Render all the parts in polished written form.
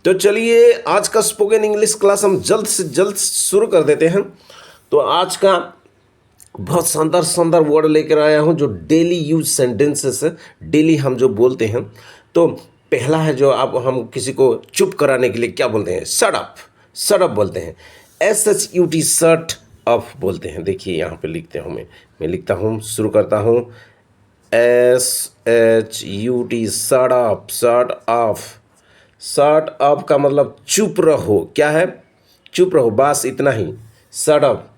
तो चलिए आज का स्पोकन इंग्लिश क्लास हम जल्द से जल्द शुरू कर देते हैं। तो आज का बहुत शानदार शानदार वर्ड लेकर आया हूँ जो डेली यूज सेंटेंसेस है, डेली हम जो बोलते हैं। तो पहला है जो आप हम किसी को चुप कराने के लिए क्या बोलते हैं, शट अप। शट अप बोलते हैं, SHUT शट अप बोलते हैं। देखिए यहाँ पे लिखते हूँ मैं लिखता हूँ, शुरू करता हूँ SHUT shut up. Shut up, shut up का मतलब चुप रहो। क्या है, चुप रहो, बस इतना ही। Shut up.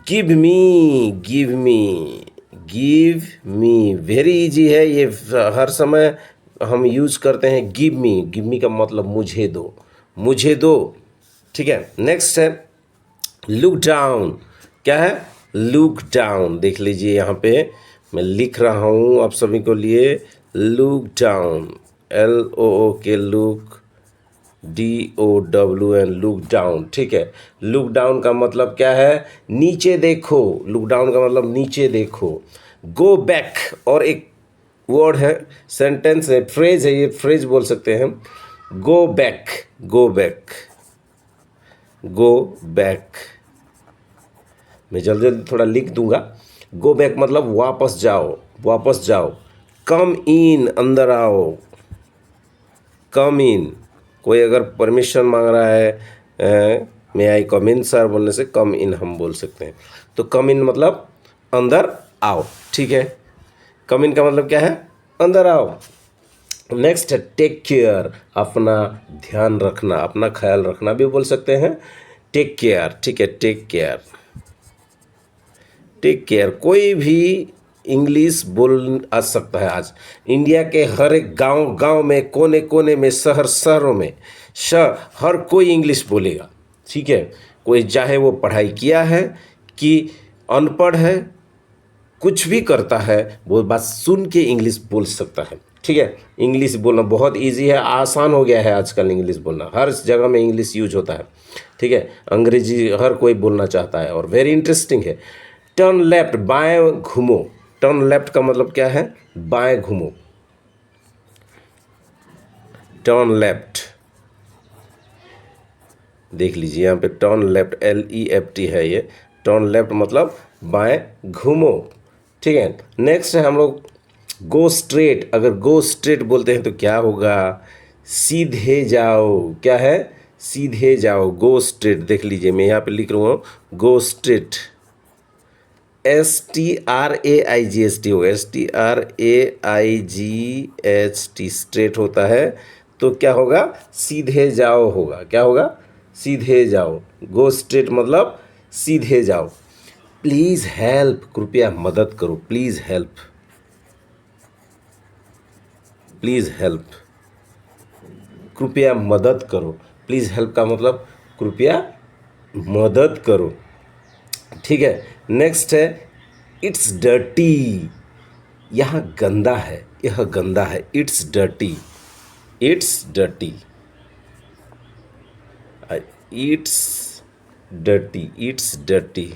Give me, give me, give me, very easy है ये, हर समय हम यूज करते हैं। गिव मी का मतलब मुझे दो, मुझे दो। ठीक है, नेक्स्ट है लुक डाउन। क्या है, लुक डाउन। देख लीजिए यहाँ पे मैं लिख रहा हूँ आप सभी को लिए, look down, LOOK, look, DOWN, look down. ठीक है, लुक डाउन का मतलब क्या है, नीचे देखो। लुक डाउन का मतलब नीचे देखो। गो बैक, और एक वर्ड है, सेंटेंस है, फ्रेज है, ये फ्रेज बोल सकते हैं। Go back, go back, go back. मैं जल्दी जल्दी थोड़ा लिख दूंगा। गो बैक मतलब वापस जाओ, वापस जाओ। कम इन, अंदर आओ। कम इन, कोई अगर परमिशन मांग रहा है, मे आई कम इन सर बोलने से कम इन हम बोल सकते हैं। तो कम इन मतलब अंदर आओ। ठीक है, कम इन का मतलब क्या है, अंदर आओ। नेक्स्ट है टेक केयर, अपना ध्यान रखना, अपना ख्याल रखना भी बोल सकते हैं। टेक केयर, ठीक है, टेक केयर, टेक केयर। कोई भी इंग्लिश बोल आ सकता है आज। इंडिया के हर एक गांव गांव में, कोने कोने में, शहर शहरों में, हर कोई इंग्लिश बोलेगा। ठीक है, कोई चाहे वो पढ़ाई किया है कि अनपढ़ है, कुछ भी करता है, वो बात सुन के इंग्लिश बोल सकता है। ठीक है, इंग्लिश बोलना बहुत इजी है, आसान हो गया है आजकल इंग्लिश बोलना, हर जगह में इंग्लिश यूज होता है। ठीक है, अंग्रेजी हर कोई बोलना चाहता है और वेरी इंटरेस्टिंग है। टर्न लेफ्ट, बाएं घूमो। टर्न लेफ्ट का मतलब क्या है, बाएं घूमो। टर्न लेफ्ट, देख लीजिए यहाँ पे टर्न लेफ्ट, LEFT है ये। टर्न लेफ्ट मतलब बाएं घूमो। ठीक है, नेक्स्ट है हम लोग गो स्ट्रेट। अगर गो स्ट्रेट बोलते हैं तो क्या होगा, सीधे जाओ। क्या है, सीधे जाओ, गो स्ट्रेट। देख लीजिए मैं यहाँ पे लिख रहा हूँ गो स्ट्रेट, STRAIGST होगा, STRAIGHT, स्ट्रेट होता है तो क्या होगा, सीधे जाओ होगा। क्या होगा, सीधे जाओ। गो स्ट्रेट मतलब सीधे जाओ। प्लीज़ हेल्प, कृपया मदद करो। प्लीज़ हेल्प, प्लीज़ हेल्प, कृपया मदद करो। प्लीज़ हेल्प का मतलब कृपया मदद करो। ठीक है, नेक्स्ट है इट्स डर्टी। यहाँ गंदा है, यह गंदा है। It's dirty, it's dirty, it's dirty, it's dirty,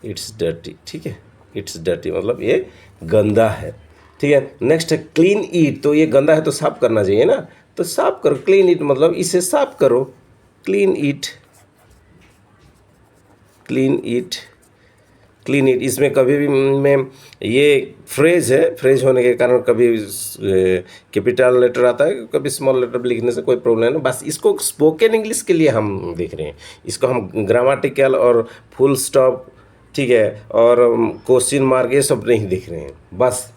it's dirty. ठीक है, इट्स डर्टी मतलब ये गंदा है। ठीक है, नेक्स्ट है क्लीन इट। तो ये गंदा है तो साफ करना चाहिए ना, तो साफ करो। क्लीन इट मतलब इसे साफ करो। Clean it, clean it, clean it. इसमें कभी भी मैं, ये फ्रेज है, फ्रेज होने के कारण कभी कैपिटल लेटर आता है, कभी स्मॉल लेटर लिखने से कोई प्रॉब्लम नहीं। बस इसको स्पोकन इंग्लिश के लिए हम देख रहे हैं, इसको हम ग्रामेटिकल और फुल स्टॉप, ठीक है, और क्वेश्चन मार्क ये सब नहीं देख रहे हैं। बस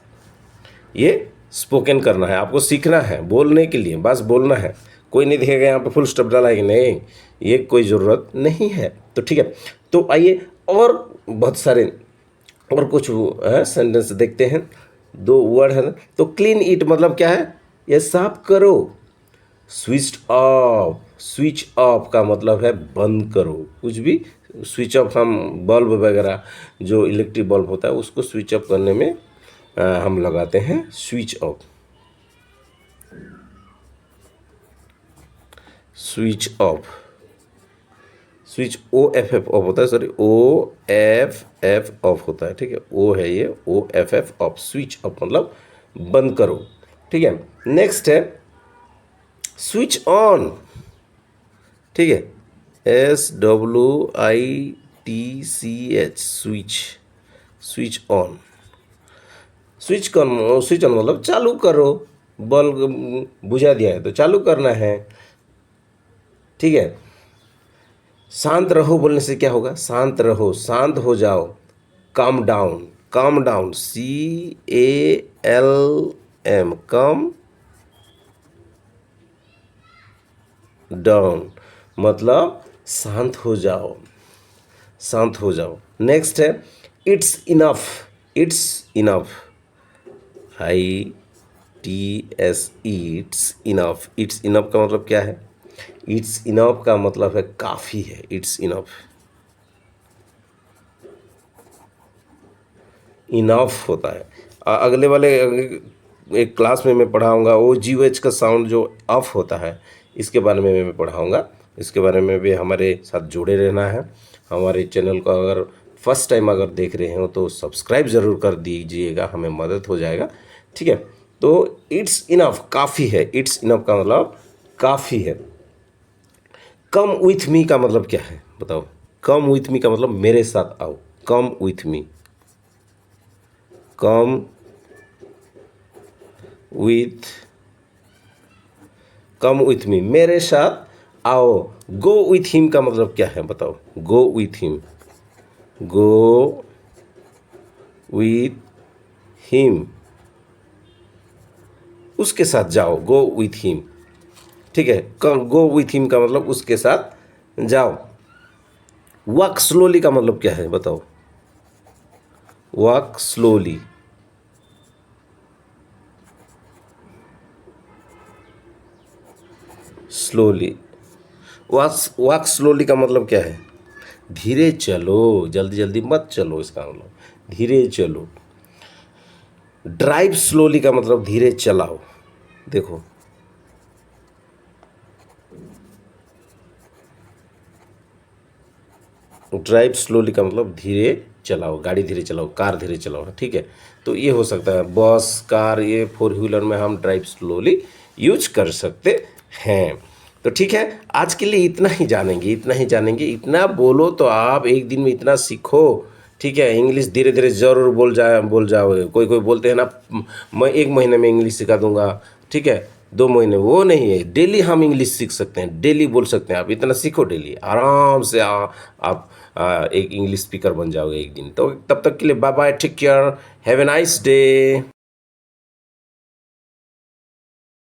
ये स्पोकन करना है, आपको सीखना है बोलने के लिए, बस बोलना है। कोई नहीं देखेगा यहाँ पे फुल स्टॉप डाला है कि नहीं, ये कोई ज़रूरत नहीं है। तो ठीक है, तो आइए और बहुत सारे और कुछ सेंटेंस देखते हैं। दो वर्ड है। तो क्लीन इट मतलब क्या है, ये साफ करो। स्विच ऑफ, स्विच ऑफ का मतलब है बंद करो। कुछ भी स्विच ऑफ, हम बल्ब वगैरह जो इलेक्ट्रिक बल्ब होता है उसको स्विच ऑफ करने में हम लगाते हैं switch off. Switch off, switch OFF of होता है, सॉरी OFF ऑफ होता है। ठीक है, O है ये, OFF ऑफ। स्विच ऑफ मतलब बंद करो। ठीक है। नेक्स्ट है स्विच ऑन, ठीक है, SWITCH, switch, switch on. Switch on मतलब चालू करो, बल्ब बुझा दिया है तो चालू करना है, ठीक है। शांत रहो बोलने से क्या होगा? शांत रहो, शांत हो जाओ, calm down, calm down, CALM, calm down मतलब शांत हो जाओ, शांत हो जाओ। नेक्स्ट है it's enough, it's enough, ITSE, it's enough. It's enough का मतलब क्या है? इट्स इनफ का मतलब है काफ़ी है, इट्स इनफ, इनफ होता है। अगले वाले एक क्लास में मैं पढ़ाऊँगा OGH का साउंड जो ऑफ होता है, इसके बारे में मैं पढ़ाऊँगा। इसके बारे में भी हमारे साथ जुड़े रहना है। हमारे चैनल को अगर फर्स्ट टाइम अगर देख रहे हो तो सब्सक्राइब ज़रूर कर दीजिएगा, हमें मदद हो जाएगा, ठीक है। तो इट्स इनफ काफ़ी है, इट्स इनफ का मतलब काफ़ी है। कम विथ मी का मतलब क्या है बताओ? कम विथ मी का मतलब मेरे साथ आओ, come with me, come with, come with me, मेरे साथ आओ। गो विथ हिम का मतलब क्या है बताओ? Go with him, go with him, उसके साथ जाओ, गो विथ हिम, ठीक है। गो विथ हिम का मतलब उसके साथ जाओ। वॉक स्लोली का मतलब क्या है बताओ? Walk slowly, slowly, walk slowly का मतलब क्या है? धीरे चलो, जल्दी जल्दी मत चलो, इसका मतलब धीरे चलो। ड्राइव स्लोली का मतलब धीरे चलाओ, देखो ड्राइव स्लोली का मतलब धीरे चलाओ, गाड़ी धीरे चलाओ, कार धीरे चलाओ, ठीक है। तो ये हो सकता है बस, कार, ये फोर व्हीलर में हम ड्राइव स्लोली यूज कर सकते हैं। तो ठीक है, आज के लिए इतना ही जानेंगे, इतना ही जानेंगे। इतना बोलो तो आप एक दिन में इतना सीखो, ठीक है। इंग्लिश धीरे धीरे ज़रूर बोल जाओगे। कोई कोई बोलते हैं ना मैं 1 महीने में इंग्लिश सिखा दूंगा, ठीक है, 2 महीने, वो नहीं है। डेली हम इंग्लिश सीख सकते हैं, डेली बोल सकते हैं। आप इतना सीखो डेली, आराम से आप एक इंग्लिश स्पीकर बन जाओगे एक दिन। तो तब तक के लिए bye bye, take care, have a nice day.